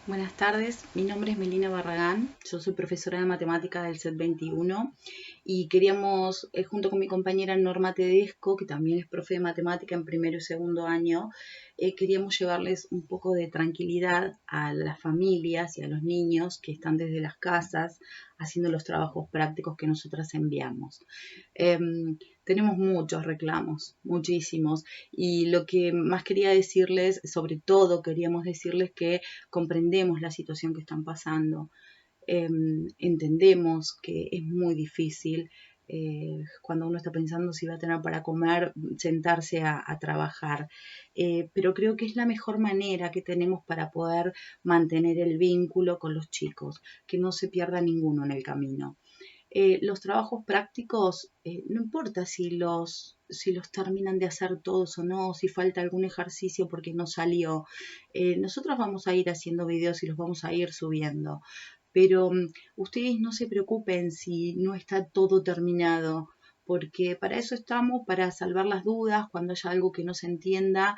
Buenas tardes, mi nombre es Melina Barragán, yo soy profesora de matemáticas del CET 21 y queríamos, junto con mi compañera Norma Tedesco, que también es profe de matemática en primero y segundo año, queríamos llevarles un poco de tranquilidad a las familias y a los niños que están desde las casas haciendo los trabajos prácticos que nosotras enviamos. Tenemos muchos reclamos, muchísimos, y lo que más quería decirles, sobre todo queríamos decirles que comprendemos la situación que están pasando, entendemos que es muy difícil cuando uno está pensando si va a tener para comer, sentarse a trabajar, pero creo que es la mejor manera que tenemos para poder mantener el vínculo con los chicos, que no se pierda ninguno en el camino. Los trabajos prácticos, no importa si los terminan de hacer todos o no, si falta algún ejercicio porque no salió. Nosotros vamos a ir haciendo videos y los vamos a ir subiendo. Pero ustedes no se preocupen si no está todo terminado, porque para eso estamos, para salvar las dudas cuando haya algo que no se entienda.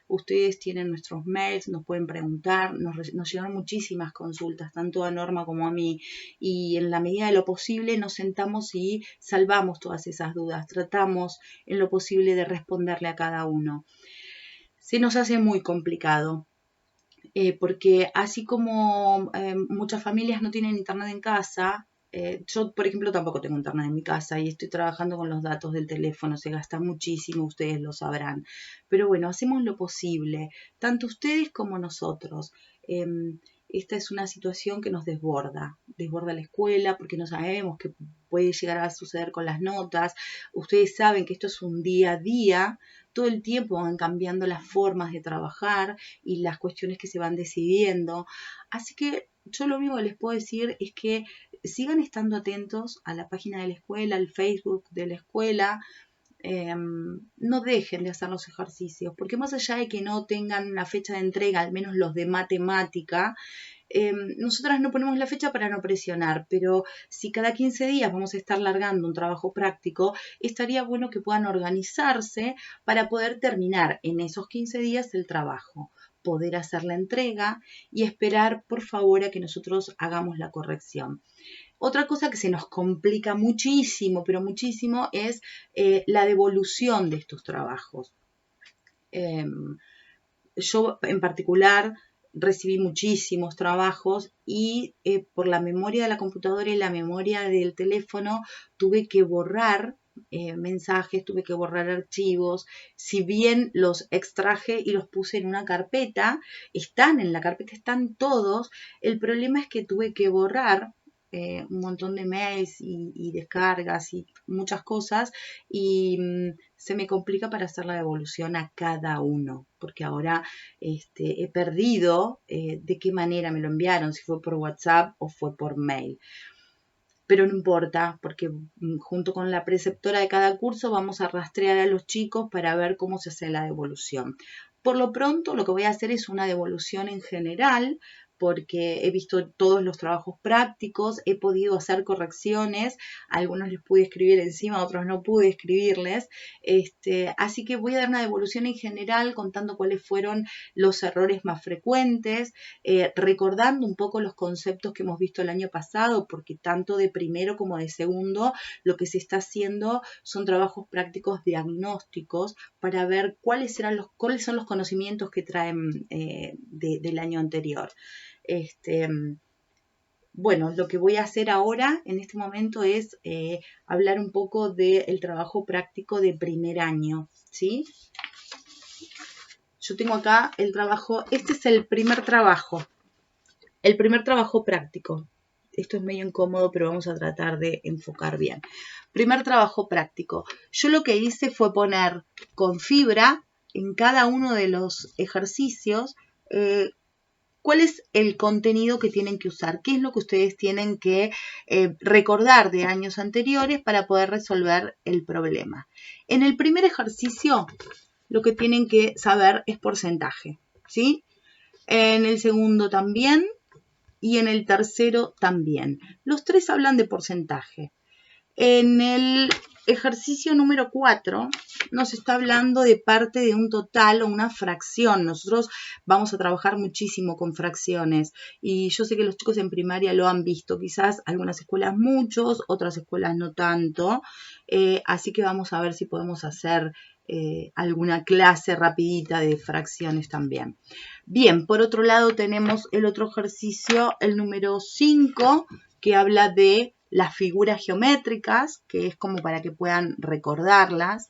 Ustedes tienen nuestros mails, nos pueden preguntar, nos llegan muchísimas consultas, tanto a Norma como a mí, y en la medida de lo posible nos sentamos y salvamos todas esas dudas, tratamos en lo posible de responderle a cada uno. Se nos hace muy complicado. Porque así como muchas familias no tienen internet en casa, yo por ejemplo tampoco tengo internet en mi casa y estoy trabajando con los datos del teléfono, se gasta muchísimo, ustedes lo sabrán, pero bueno, hacemos lo posible, tanto ustedes como nosotros. Esta es una situación que nos desborda la escuela porque no sabemos qué puede llegar a suceder con las notas. Ustedes saben que esto es un día a día, todo el tiempo van cambiando las formas de trabajar y las cuestiones que se van decidiendo. Así que yo lo único que les puedo decir es que sigan estando atentos a la página de la escuela, al Facebook de la escuela. No dejen de hacer los ejercicios, porque más allá de que no tengan una fecha de entrega, al menos los de matemática, nosotras no ponemos la fecha para no presionar, pero si cada 15 días vamos a estar largando un trabajo práctico, estaría bueno que puedan organizarse para poder terminar en esos 15 días el trabajo, poder hacer la entrega y esperar por favor a que nosotros hagamos la corrección. Otra cosa que se nos complica muchísimo, pero muchísimo, es la devolución de estos trabajos. Yo en particular recibí muchísimos trabajos y por la memoria de la computadora y la memoria del teléfono tuve que borrar mensajes, tuve que borrar archivos. Si bien los extraje y los puse en una carpeta, están en la carpeta, están todos. El problema es que tuve que borrar un montón de mails y descargas y muchas cosas y se me complica para hacer la devolución a cada uno, porque ahora he perdido de qué manera me lo enviaron, si fue por WhatsApp o fue por mail. Pero no importa, porque junto con la preceptora de cada curso vamos a rastrear a los chicos para ver cómo se hace la devolución. Por lo pronto, lo que voy a hacer es una devolución en general, porque he visto todos los trabajos prácticos, he podido hacer correcciones, a algunos les pude escribir encima, a otros no pude escribirles, así que voy a dar una devolución en general contando cuáles fueron los errores más frecuentes, recordando un poco los conceptos que hemos visto el año pasado, porque tanto de primero como de segundo lo que se está haciendo son trabajos prácticos diagnósticos para ver cuáles son los conocimientos que traen del año anterior. Bueno, lo que voy a hacer ahora, en este momento, es hablar un poco del trabajo práctico de primer año, ¿sí? Yo tengo acá el trabajo, este es el primer trabajo práctico. Esto es medio incómodo, pero vamos a tratar de enfocar bien. Primer trabajo práctico. Yo lo que hice fue poner con fibra en cada uno de los ejercicios cuál es el contenido que tienen que usar, qué es lo que ustedes tienen que recordar de años anteriores para poder resolver el problema. En el primer ejercicio, lo que tienen que saber es porcentaje, ¿sí? En el segundo también y en el tercero también. Los tres hablan de porcentaje. En el ejercicio número 4 nos está hablando de parte de un total o una fracción. Nosotros vamos a trabajar muchísimo con fracciones y yo sé que los chicos en primaria lo han visto, quizás algunas escuelas muchos, otras escuelas no tanto, así que vamos a ver si podemos hacer alguna clase rapidita de fracciones también. Bien, por otro lado tenemos el otro ejercicio, el número 5, que habla de las figuras geométricas, que es como para que puedan recordarlas.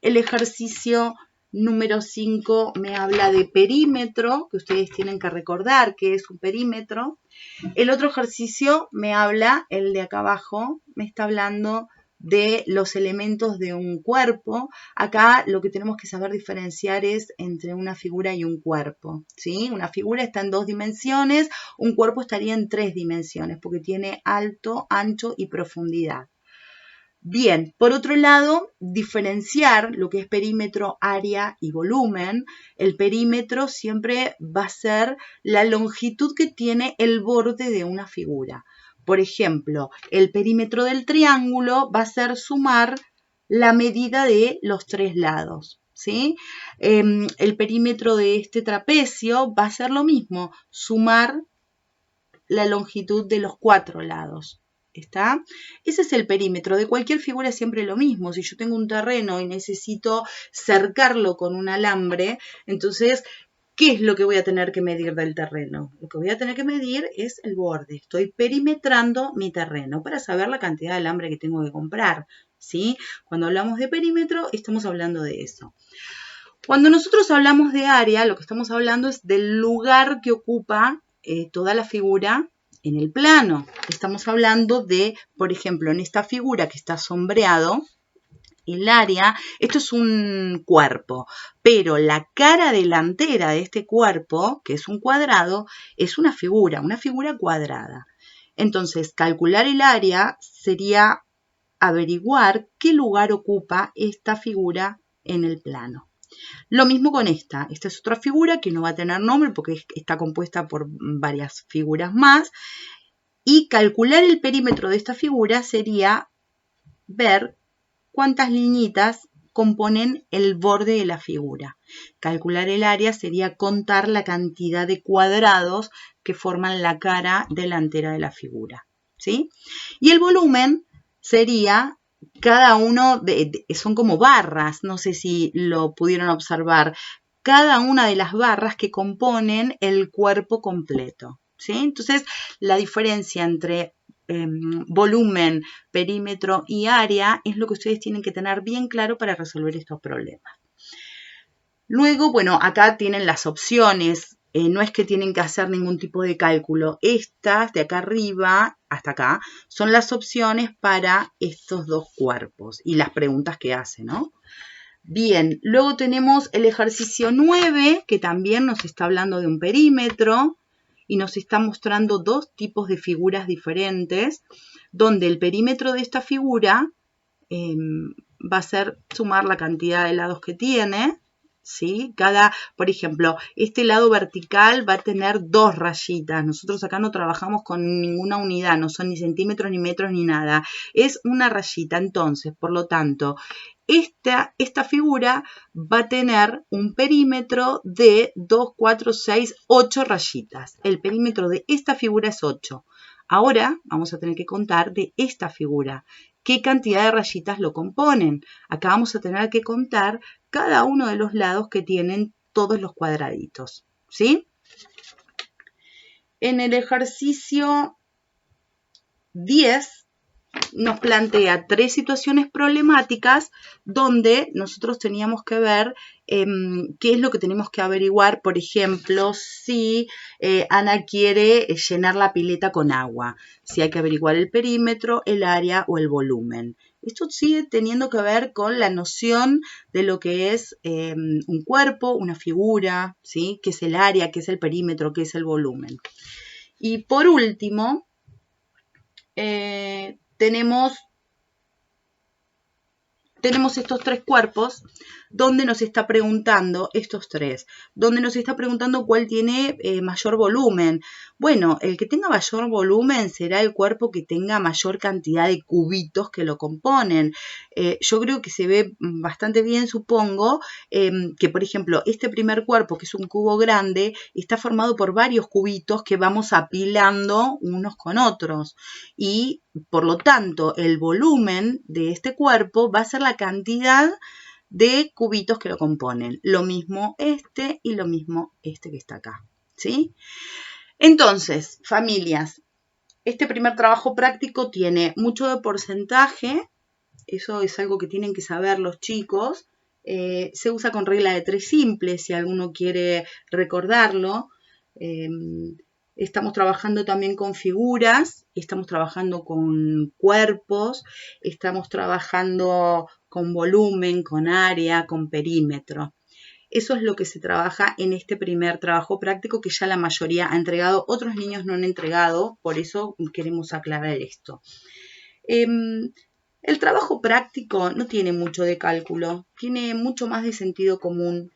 El ejercicio número 5 me habla de perímetro, que ustedes tienen que recordar qué es un perímetro. El otro ejercicio me habla, el de acá abajo, me está hablando de los elementos de un cuerpo. Acá lo que tenemos que saber diferenciar es entre una figura y un cuerpo, ¿sí? Una figura está en 2 dimensiones, un cuerpo estaría en 3 dimensiones porque tiene alto, ancho y profundidad. Bien, por otro lado, diferenciar lo que es perímetro, área y volumen. El perímetro siempre va a ser la longitud que tiene el borde de una figura. Por ejemplo, el perímetro del triángulo va a ser sumar la medida de los 3 lados, ¿sí? El perímetro de este trapecio va a ser lo mismo, sumar la longitud de los 4 lados. ¿Está? Ese es el perímetro. De cualquier figura es siempre lo mismo. Si yo tengo un terreno y necesito cercarlo con un alambre, entonces, ¿qué es lo que voy a tener que medir del terreno? Lo que voy a tener que medir es el borde. Estoy perimetrando mi terreno para saber la cantidad de alambre que tengo que comprar, ¿sí? Cuando hablamos de perímetro, estamos hablando de eso. Cuando nosotros hablamos de área, lo que estamos hablando es del lugar que ocupa toda la figura en el plano. Estamos hablando de, por ejemplo, en esta figura que está sombreado, el área, esto es un cuerpo, pero la cara delantera de este cuerpo, que es un cuadrado, es una figura cuadrada. Entonces, calcular el área sería averiguar qué lugar ocupa esta figura en el plano. Lo mismo con esta. Esta es otra figura que no va a tener nombre porque está compuesta por varias figuras más. Y calcular el perímetro de esta figura sería ver cuántas liñitas componen el borde de la figura. Calcular el área sería contar la cantidad de cuadrados que forman la cara delantera de la figura, ¿sí? Y el volumen sería cada uno, son como barras, no sé si lo pudieron observar, cada una de las barras que componen el cuerpo completo, ¿sí? Entonces, la diferencia entre volumen, perímetro y área es lo que ustedes tienen que tener bien claro para resolver estos problemas. Luego, bueno, acá tienen las opciones. No es que tienen que hacer ningún tipo de cálculo. Estas de acá arriba hasta acá son las opciones para estos dos cuerpos y las preguntas que hacen, ¿no? Bien, luego tenemos el ejercicio 9, que también nos está hablando de un perímetro y nos está mostrando dos tipos de figuras diferentes, donde el perímetro de esta figura va a ser sumar la cantidad de lados que tiene, ¿sí? Por ejemplo, este lado vertical va a tener 2 rayitas. Nosotros acá no trabajamos con ninguna unidad, no son ni centímetros, ni metros, ni nada. Es una rayita. Entonces, por lo tanto, esta figura va a tener un perímetro de 2, 4, 6, 8 rayitas. El perímetro de esta figura es 8. Ahora vamos a tener que contar de esta figura. ¿Qué cantidad de rayitas lo componen? Acá vamos a tener que contar cada uno de los lados que tienen todos los cuadraditos, ¿sí? En el ejercicio 10 nos plantea 3 situaciones problemáticas donde nosotros teníamos que ver qué es lo que tenemos que averiguar. Por ejemplo, si Ana quiere llenar la pileta con agua, si hay que averiguar el perímetro, el área o el volumen. Esto sigue teniendo que ver con la noción de lo que es un cuerpo, una figura, ¿sí? ¿Qué es el área? ¿Qué es el perímetro? ¿Qué es el volumen? Y por último, tenemos tenemos estos tres cuerpos donde nos está preguntando estos tres, donde nos está preguntando cuál tiene mayor volumen. Bueno, el que tenga mayor volumen será el cuerpo que tenga mayor cantidad de cubitos que lo componen. Yo creo que se ve bastante bien, supongo, que por ejemplo, este primer cuerpo, que es un cubo grande, está formado por varios cubitos que vamos apilando unos con otros. Y por lo tanto, el volumen de este cuerpo va a ser la cantidad de cubitos que lo componen. Lo mismo este y lo mismo este que está acá, ¿sí? Entonces, familias, este primer trabajo práctico tiene mucho de porcentaje. Eso es algo que tienen que saber los chicos. Se usa con regla de 3 simple, si alguno quiere recordarlo. Estamos trabajando también con figuras, estamos trabajando con cuerpos, estamos trabajando con volumen, con área, con perímetro. Eso es lo que se trabaja en este primer trabajo práctico que ya la mayoría ha entregado, otros niños no han entregado, por eso queremos aclarar esto. El trabajo práctico no tiene mucho de cálculo, tiene mucho más de sentido común.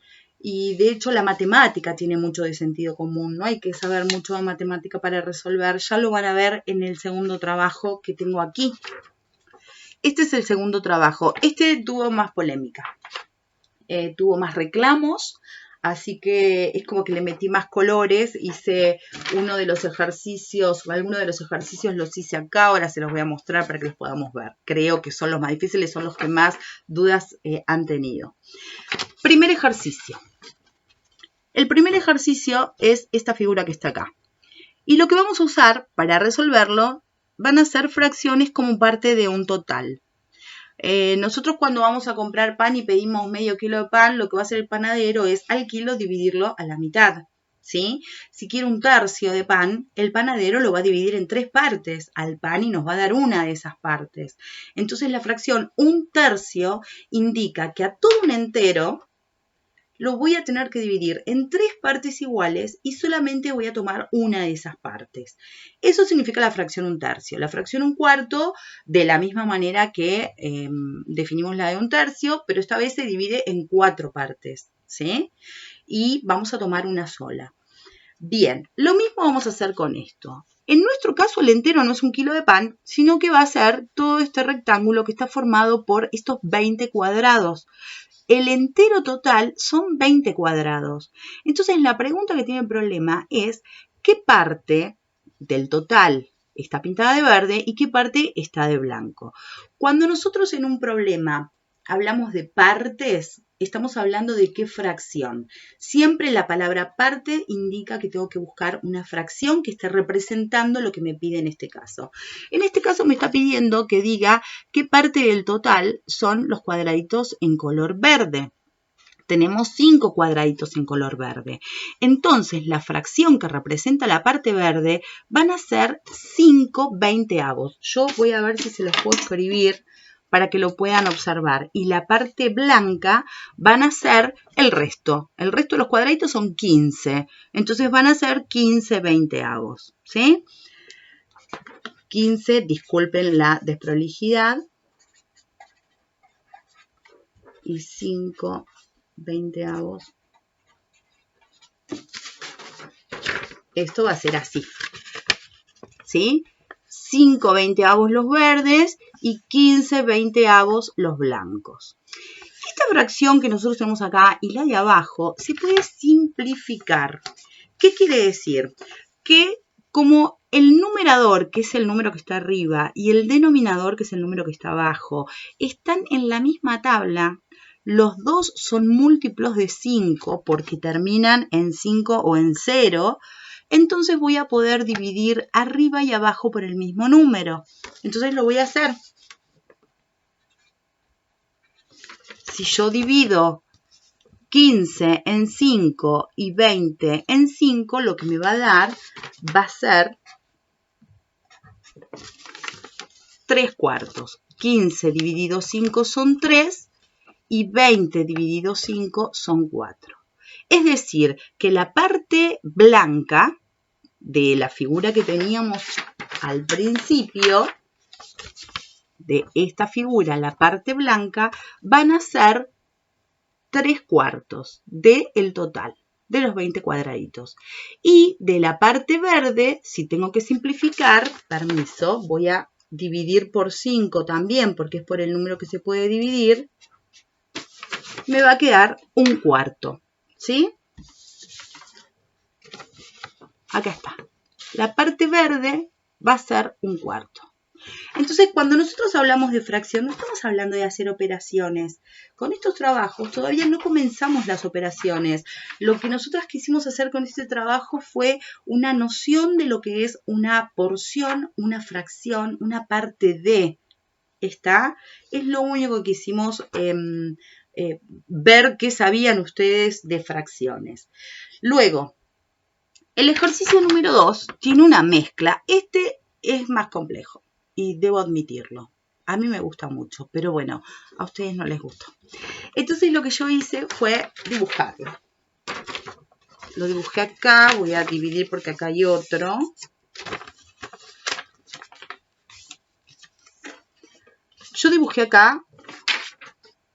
Y de hecho la matemática tiene mucho de sentido común, no hay que saber mucho de matemática para resolver, ya lo van a ver en el segundo trabajo que tengo aquí. Este es el segundo trabajo, este tuvo más polémica, tuvo más reclamos, así que es como que le metí más colores, hice uno de los ejercicios, algunos de los ejercicios los hice acá, ahora se los voy a mostrar para que los podamos ver. Creo que son los más difíciles, son los que más dudas han tenido. Primer ejercicio. El primer ejercicio es esta figura que está acá. Y lo que vamos a usar para resolverlo van a ser fracciones como parte de un total. Nosotros cuando vamos a comprar pan y pedimos medio kilo de pan, lo que va a hacer el panadero es al kilo dividirlo a la mitad, ¿sí? Si quiere un tercio de pan, el panadero lo va a dividir en 3 partes al pan y nos va a dar una de esas partes. Entonces la fracción un tercio indica que a todo un entero lo voy a tener que dividir en 3 partes iguales y solamente voy a tomar una de esas partes. Eso significa la fracción un tercio. La fracción un cuarto, de la misma manera que definimos la de un tercio, pero esta vez se divide en 4 partes, ¿sí? Y vamos a tomar una sola. Bien, lo mismo vamos a hacer con esto. En nuestro caso el entero no es un kilo de pan, sino que va a ser todo este rectángulo que está formado por estos 20 cuadrados. El entero total son 20 cuadrados. Entonces la pregunta que tiene el problema es ¿qué parte del total está pintada de verde y qué parte está de blanco? Cuando nosotros en un problema hablamos de partes, estamos hablando de qué fracción. Siempre la palabra parte indica que tengo que buscar una fracción que esté representando lo que me pide en este caso. En este caso me está pidiendo que diga qué parte del total son los cuadraditos en color verde. Tenemos 5 cuadraditos en color verde. Entonces, la fracción que representa la parte verde van a ser 5 veinteavos. Yo voy a ver si se los puedo escribir para que lo puedan observar. Y la parte blanca van a ser el resto. El resto de los cuadraditos son 15. Entonces van a ser 15 veinteavos. ¿Sí? 15, disculpen la desprolijidad. Y 5 veinteavos. Esto va a ser así. ¿Sí? 5 veinteavos los verdes y 15 veinteavos los blancos. Esta fracción que nosotros tenemos acá y la de abajo se puede simplificar. ¿Qué quiere decir? Que como el numerador, que es el número que está arriba, y el denominador, que es el número que está abajo, están en la misma tabla, los dos son múltiplos de 5 porque terminan en 5 o en 0, entonces voy a poder dividir arriba y abajo por el mismo número. Entonces lo voy a hacer. Si yo divido 15 en 5 y 20 en 5, lo que me va a dar va a ser 3 cuartos. 15 dividido 5 son 3 y 20 dividido 5 son 4. Es decir, que la parte blanca de la figura que teníamos al principio de esta figura, la parte blanca, van a ser 3/4 del total, de los 20 cuadraditos. Y de la parte verde, si tengo que simplificar, permiso, voy a dividir por 5 también, porque es por el número que se puede dividir, me va a quedar 1/4, ¿sí? Acá está. La parte verde va a ser 1/4. Entonces, cuando nosotros hablamos de fracción, no estamos hablando de hacer operaciones. Con estos trabajos todavía no comenzamos las operaciones. Lo que nosotros quisimos hacer con este trabajo fue una noción de lo que es una porción, una fracción, una parte de. ¿Está? Es lo único que quisimos ver qué sabían ustedes de fracciones. Luego, el ejercicio número 2 tiene una mezcla. Este es más complejo y debo admitirlo. A mí me gusta mucho, pero bueno, a ustedes no les gustó. Entonces lo que yo hice fue dibujarlo. Lo dibujé acá, voy a dividir porque acá hay otro. Yo dibujé acá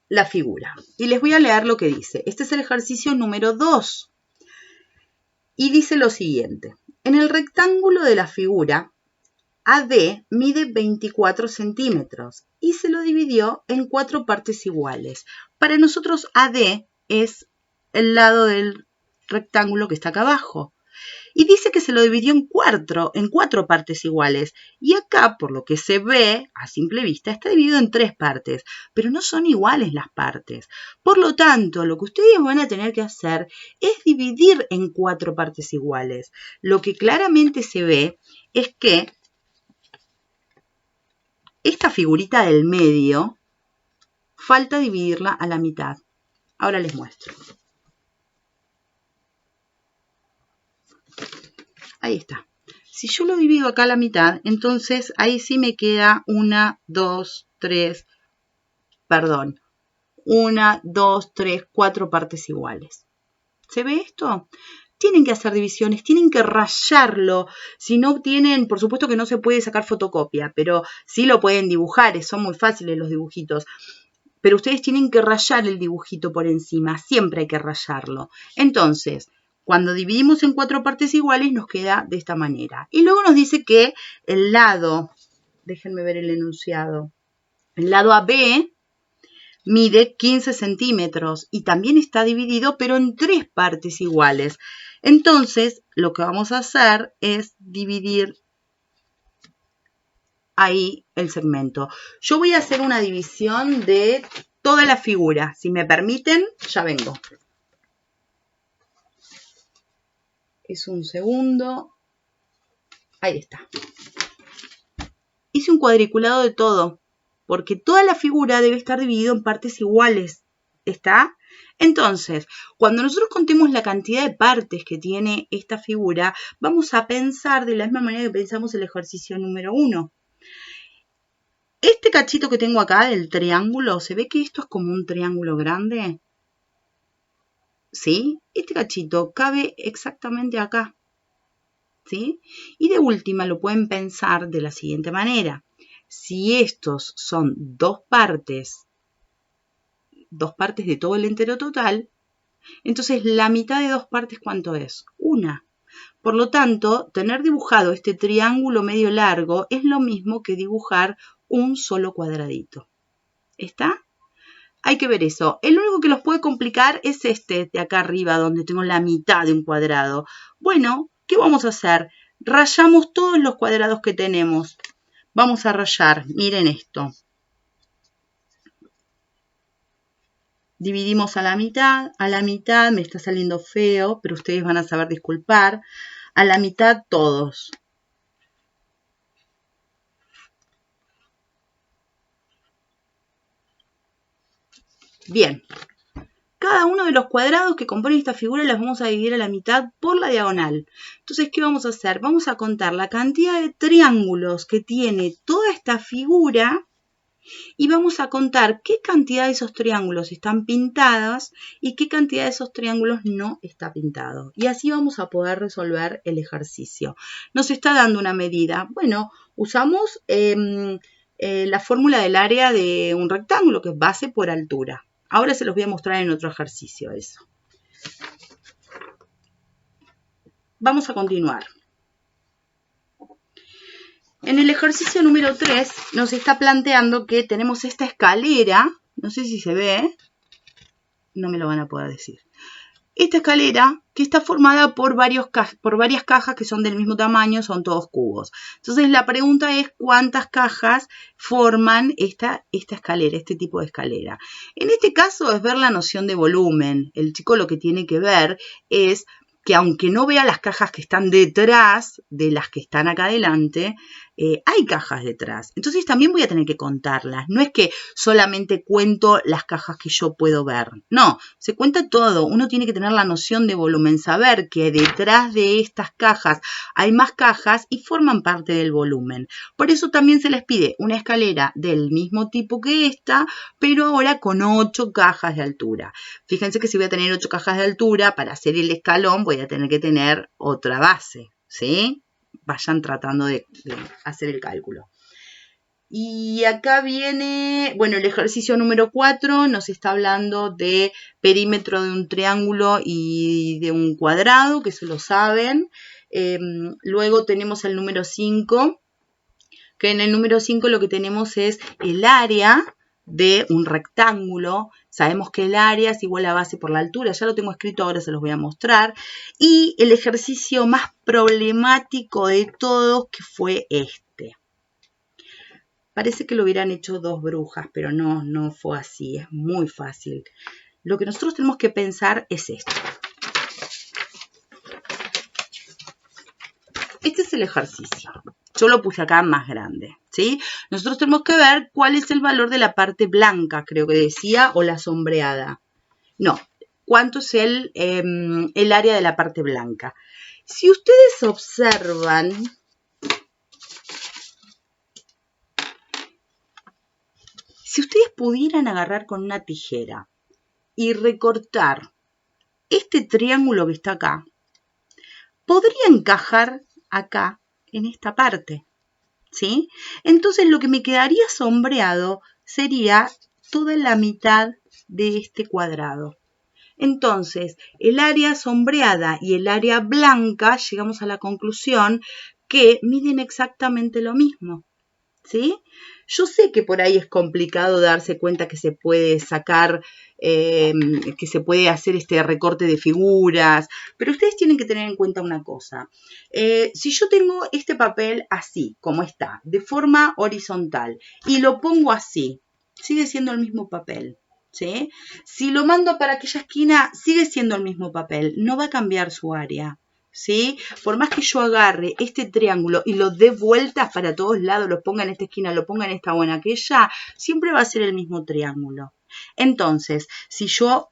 la figura y les voy a leer lo que dice. Este es el ejercicio número 2 y dice lo siguiente. En el rectángulo de la figura, AD mide 24 centímetros y se lo dividió en 4 partes iguales. Para nosotros AD es el lado del rectángulo que está acá abajo. Y dice que se lo dividió en 4 partes iguales. Y acá, por lo que se ve a simple vista, está dividido en 3 partes. Pero no son iguales las partes. Por lo tanto, lo que ustedes van a tener que hacer es dividir en 4 partes iguales. Lo que claramente se ve es que esta figurita del medio, falta dividirla a la mitad. Ahora les muestro. Ahí está. Si yo lo divido acá a la mitad, entonces ahí sí me queda 1, 2, 3, 4 partes iguales. ¿Se ve esto? Tienen que hacer divisiones, tienen que rayarlo. Si no tienen, por supuesto que no se puede sacar fotocopia, pero sí lo pueden dibujar, son muy fáciles los dibujitos. Pero ustedes tienen que rayar el dibujito por encima, siempre hay que rayarlo. Entonces, cuando dividimos en 4 partes iguales nos queda de esta manera. Y luego nos dice que el lado, déjenme ver el enunciado, el lado AB mide 15 centímetros y también está dividido pero en 3 partes iguales. Entonces, lo que vamos a hacer es dividir ahí el segmento. Yo voy a hacer una división de toda la figura. Si me permiten, ya vengo. Es un segundo. Ahí está. Hice un cuadriculado de todo, porque toda la figura debe estar dividida en partes iguales. ¿Está? Entonces, cuando nosotros contemos la cantidad de partes que tiene esta figura, vamos a pensar de la misma manera que pensamos el ejercicio número 1. Este cachito que tengo acá del triángulo, ¿se ve que esto es como un triángulo grande? ¿Sí? Este cachito cabe exactamente acá. ¿Sí? Y de última lo pueden pensar de la siguiente manera. Si estos son 2 partes de todo el entero total, entonces la mitad de 2 partes, ¿cuánto es? 1. Por lo tanto, tener dibujado este triángulo medio largo es lo mismo que dibujar un solo cuadradito. ¿Está? Hay que ver eso. El único que los puede complicar es este de acá arriba, donde tengo la mitad de un cuadrado. Bueno, ¿qué vamos a hacer? Rayamos todos los cuadrados que tenemos. Vamos a rayar, miren esto. Dividimos a la mitad me está saliendo feo, pero ustedes van a saber disculpar. A la mitad todos. Bien, cada uno de los cuadrados que componen esta figura los vamos a dividir a la mitad por la diagonal. Entonces, ¿qué vamos a hacer? Vamos a contar la cantidad de triángulos que tiene toda esta figura y vamos a contar qué cantidad de esos triángulos están pintados y qué cantidad de esos triángulos no está pintado. Y así vamos a poder resolver el ejercicio. Nos está dando una medida. Bueno, usamos la fórmula del área de un rectángulo, que es base por altura. Ahora se los voy a mostrar en otro ejercicio eso. Vamos a continuar. En el ejercicio número 3 nos está planteando que tenemos esta escalera, no sé si se ve, no me lo van a poder decir. Esta escalera que está formada por varias cajas que son del mismo tamaño, son todos cubos. Entonces la pregunta es cuántas cajas forman esta escalera, este tipo de escalera. En este caso es ver la noción de volumen. El chico lo que tiene que ver es que aunque no vea las cajas que están detrás de las que están acá adelante, hay cajas detrás. Entonces también voy a tener que contarlas. No es que solamente cuento las cajas que yo puedo ver. No, se cuenta todo. Uno tiene que tener la noción de volumen, saber que detrás de estas cajas hay más cajas y forman parte del volumen. Por eso también se les pide una escalera del mismo tipo que esta, pero ahora con 8 cajas de altura. Fíjense que si voy a tener 8 cajas de altura, para hacer el escalón voy a tener que tener otra base, ¿sí? Vayan tratando de hacer el cálculo. Y acá viene, bueno, el ejercicio número 4 nos está hablando de perímetro de un triángulo y de un cuadrado, que eso lo saben. Luego tenemos el número 5, que en el número 5 lo que tenemos es el área de un rectángulo. Sabemos que el área es igual a base por la altura, ya lo tengo escrito, ahora se los voy a mostrar. Y el ejercicio más problemático de todos, que fue este. Parece que lo hubieran hecho 2 brujas, pero no fue así, es muy fácil. Lo que nosotros tenemos que pensar es esto. Este es el ejercicio. Yo lo puse acá más grande, ¿sí? Nosotros tenemos que ver cuál es el valor de la parte blanca, creo que decía, o la sombreada. No, cuánto es el área de la parte blanca. Si ustedes observan, si ustedes pudieran agarrar con una tijera y recortar este triángulo que está acá, podría encajar acá en esta parte, ¿sí? Entonces lo que me quedaría sombreado sería toda la mitad de este cuadrado. Entonces, el área sombreada y el área blanca, llegamos a la conclusión que miden exactamente lo mismo, ¿sí? Yo sé que por ahí es complicado darse cuenta que se puede sacar, que se puede hacer este recorte de figuras, pero ustedes tienen que tener en cuenta una cosa. Si yo tengo este papel así, como está, de forma horizontal, y lo pongo así, sigue siendo el mismo papel, ¿sí? Si lo mando para aquella esquina, sigue siendo el mismo papel, no va a cambiar su área, ¿sí? Por más que yo agarre este triángulo y lo dé vueltas para todos lados, lo ponga en esta esquina, lo ponga en esta o en aquella, siempre va a ser el mismo triángulo. Entonces, si yo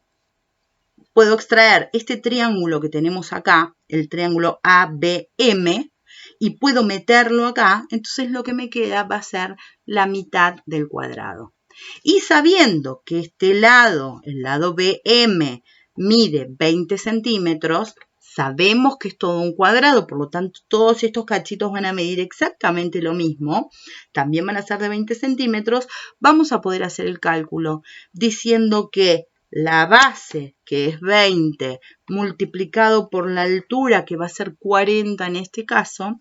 puedo extraer este triángulo que tenemos acá, el triángulo ABM, y puedo meterlo acá, entonces lo que me queda va a ser la mitad del cuadrado. Y sabiendo que este lado, el lado BM, mide 20 centímetros, sabemos que es todo un cuadrado, por lo tanto todos estos cachitos van a medir exactamente lo mismo, también van a ser de 20 centímetros, vamos a poder hacer el cálculo diciendo que la base, que es 20, multiplicado por la altura, que va a ser 40 en este caso,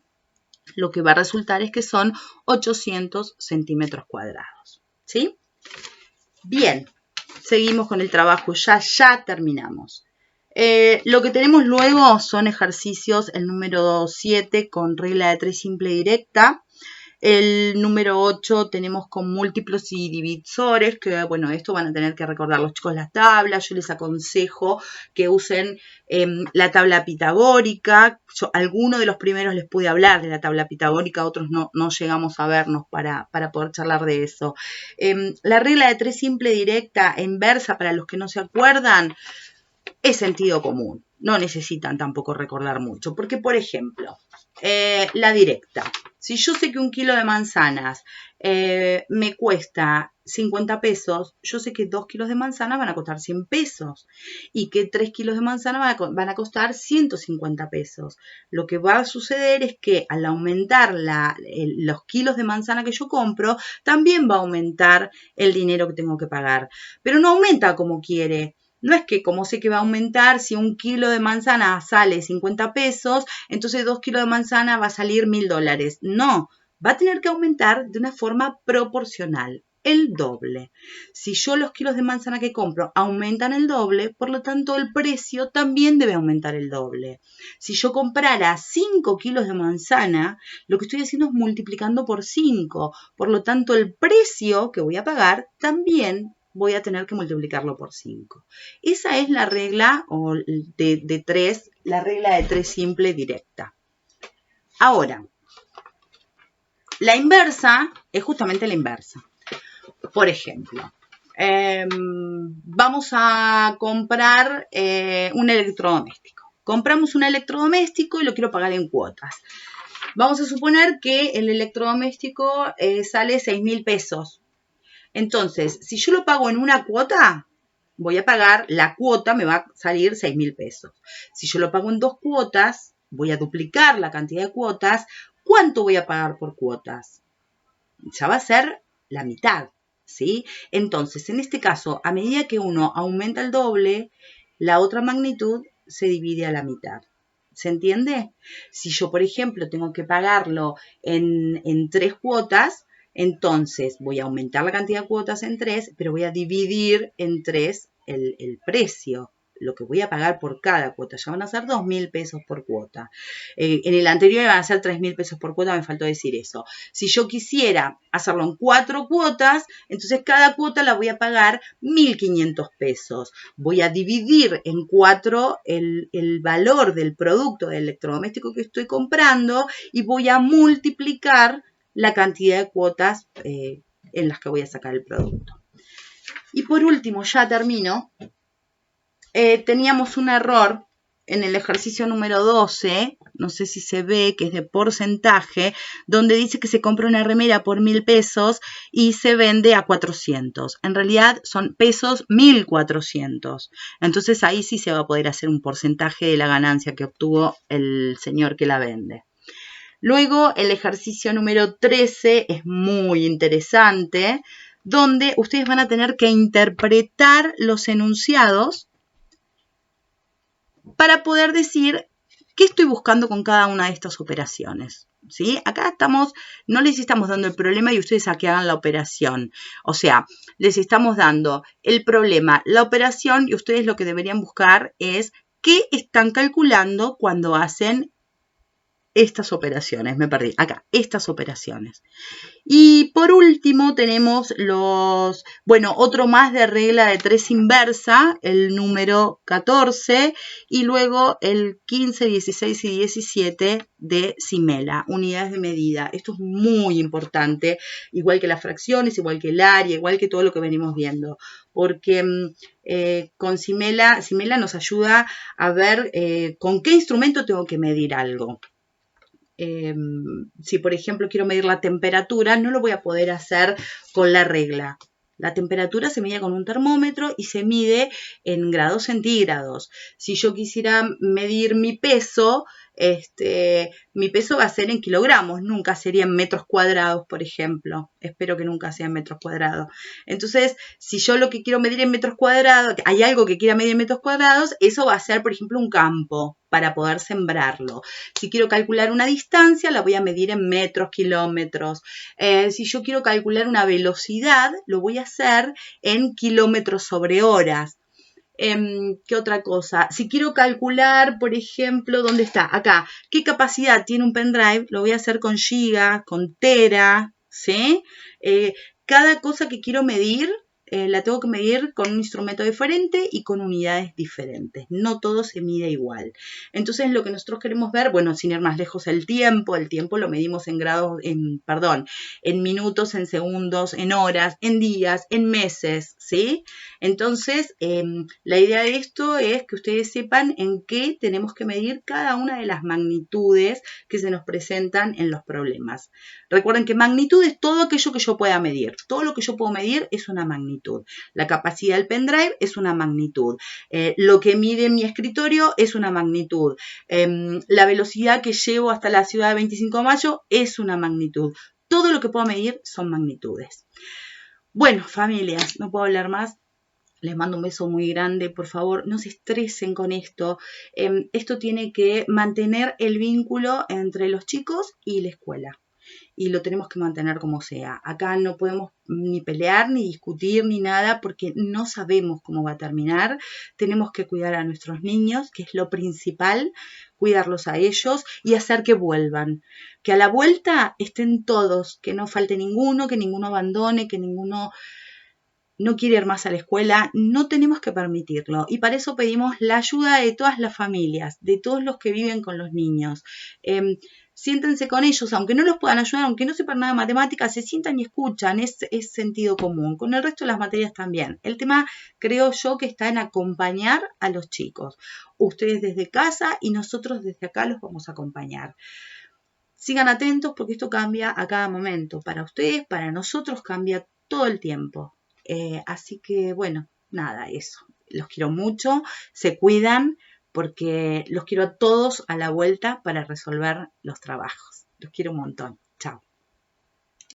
lo que va a resultar es que son 800 centímetros cuadrados, ¿sí? Bien, seguimos con el trabajo, ya terminamos. Lo que tenemos luego son ejercicios, el número 7 con regla de 3 simple y directa. El número 8 tenemos con múltiplos y divisores, que bueno, esto van a tener que recordar los chicos las tablas. Yo les aconsejo que usen la tabla pitagórica. Algunos de los primeros les pude hablar de la tabla pitagórica, otros no llegamos a vernos para poder charlar de eso. La regla de 3 simple directa e inversa, para los que no se acuerdan, es sentido común. No necesitan tampoco recordar mucho, porque por ejemplo, la directa. Si yo sé que 1 kilo de manzanas me cuesta 50 pesos, yo sé que 2 kilos de manzana van a costar 100 pesos y que 3 kilos de manzana van a costar 150 pesos. Lo que va a suceder es que al aumentar los kilos de manzana que yo compro, también va a aumentar el dinero que tengo que pagar. Pero no aumenta como quiere. No es que como sé que va a aumentar, si 1 kilo de manzana sale 50 pesos, entonces 2 kilos de manzana va a salir $1000. No, va a tener que aumentar de una forma proporcional, el doble. Si yo los kilos de manzana que compro aumentan el doble, por lo tanto el precio también debe aumentar el doble. Si yo comprara 5 kilos de manzana, lo que estoy haciendo es multiplicando por 5. Por lo tanto, el precio que voy a pagar también voy a tener que multiplicarlo por 5. Esa es la regla de 3, la regla de 3 simple directa. Ahora, la inversa es justamente la inversa. Por ejemplo, vamos a comprar un electrodoméstico. Compramos un electrodoméstico y lo quiero pagar en cuotas. Vamos a suponer que el electrodoméstico sale 6.000 pesos. Entonces, si yo lo pago en una cuota, voy a pagar, la cuota me va a salir 6.000 pesos. Si yo lo pago en 2 cuotas, voy a duplicar la cantidad de cuotas. ¿Cuánto voy a pagar por cuotas? Ya va a ser la mitad, ¿sí? Entonces, en este caso, a medida que uno aumenta el doble, la otra magnitud se divide a la mitad. ¿Se entiende? Si yo, por ejemplo, tengo que pagarlo en 3 cuotas, entonces voy a aumentar la cantidad de cuotas en 3, pero voy a dividir en 3 el precio, lo que voy a pagar por cada cuota. Ya van a ser 2.000 pesos por cuota. En el anterior iban a ser 3.000 pesos por cuota, me faltó decir eso. Si yo quisiera hacerlo en 4 cuotas, entonces cada cuota la voy a pagar 1.500 pesos. Voy a dividir en 4 el valor del producto del electrodoméstico que estoy comprando y voy a multiplicar la cantidad de cuotas en las que voy a sacar el producto. Y por último, ya termino, teníamos un error en el ejercicio número 12, no sé si se ve, que es de porcentaje, donde dice que se compra una remera por 1.000 pesos y se vende a 400. En realidad son pesos 1.400. Entonces ahí sí se va a poder hacer un porcentaje de la ganancia que obtuvo el señor que la vende. Luego el ejercicio número 13 es muy interesante, donde ustedes van a tener que interpretar los enunciados para poder decir qué estoy buscando con cada una de estas operaciones. ¿Sí? Acá no les estamos dando el problema y ustedes a que hagan la operación. O sea, les estamos dando el problema, la operación, y ustedes lo que deberían buscar es qué están calculando cuando hacen estas operaciones. Me perdí. Acá, estas operaciones. Y por último tenemos otro más de regla de 3 inversa, el número 14, y luego el 15, 16 y 17 de Simela, unidades de medida. Esto es muy importante, igual que las fracciones, igual que el área, igual que todo lo que venimos viendo, porque con Simela nos ayuda a ver con qué instrumento tengo que medir algo. Si por ejemplo quiero medir la temperatura, no lo voy a poder hacer con la regla. La temperatura se mide con un termómetro y se mide en grados centígrados. Si yo quisiera medir mi peso va a ser en kilogramos, nunca sería en metros cuadrados, por ejemplo. Espero que nunca sea en metros cuadrados. Entonces, si yo lo que quiero medir en metros cuadrados, hay algo que quiera medir en metros cuadrados, eso va a ser, por ejemplo, un campo para poder sembrarlo. Si quiero calcular una distancia, la voy a medir en metros, kilómetros. Si yo quiero calcular una velocidad, lo voy a hacer en kilómetros sobre horas. ¿Qué otra cosa? Si quiero calcular, por ejemplo, ¿dónde está? Acá. ¿Qué capacidad tiene un pendrive? Lo voy a hacer con giga, con tera, ¿sí? Cada cosa que quiero medir la tengo que medir con un instrumento diferente y con unidades diferentes. No todo se mide igual. Entonces, lo que nosotros queremos ver, bueno, sin ir más lejos, el tiempo lo medimos en grados, en minutos, en segundos, en horas, en días, en meses, ¿sí? Entonces, la idea de esto es que ustedes sepan en qué tenemos que medir cada una de las magnitudes que se nos presentan en los problemas. Recuerden que magnitud es todo aquello que yo pueda medir. Todo lo que yo puedo medir es una magnitud. La capacidad del pendrive es una magnitud. Lo que mide mi escritorio es una magnitud. La velocidad que llevo hasta la ciudad de 25 de mayo es una magnitud. Todo lo que puedo medir son magnitudes. Bueno, familias, no puedo hablar más. Les mando un beso muy grande. Por favor, no se estresen con esto. Esto tiene que mantener el vínculo entre los chicos y la escuela. Y lo tenemos que mantener como sea. Acá no podemos ni pelear, ni discutir, ni nada, porque no sabemos cómo va a terminar. Tenemos que cuidar a nuestros niños, que es lo principal, cuidarlos a ellos y hacer que vuelvan. Que a la vuelta estén todos, que no falte ninguno, que ninguno abandone, que ninguno no quiere ir más a la escuela. No tenemos que permitirlo. Y para eso pedimos la ayuda de todas las familias, de todos los que viven con los niños. Siéntense con ellos, aunque no los puedan ayudar, aunque no sepan nada de matemáticas, se sientan y escuchan, es sentido común. Con el resto de las materias también. El tema, creo yo, que está en acompañar a los chicos. Ustedes desde casa y nosotros desde acá los vamos a acompañar. Sigan atentos porque esto cambia a cada momento. Para ustedes, para nosotros cambia todo el tiempo. Así que, bueno, nada, eso. Los quiero mucho, se cuidan, porque los quiero a todos a la vuelta para resolver los trabajos. Los quiero un montón. Chao.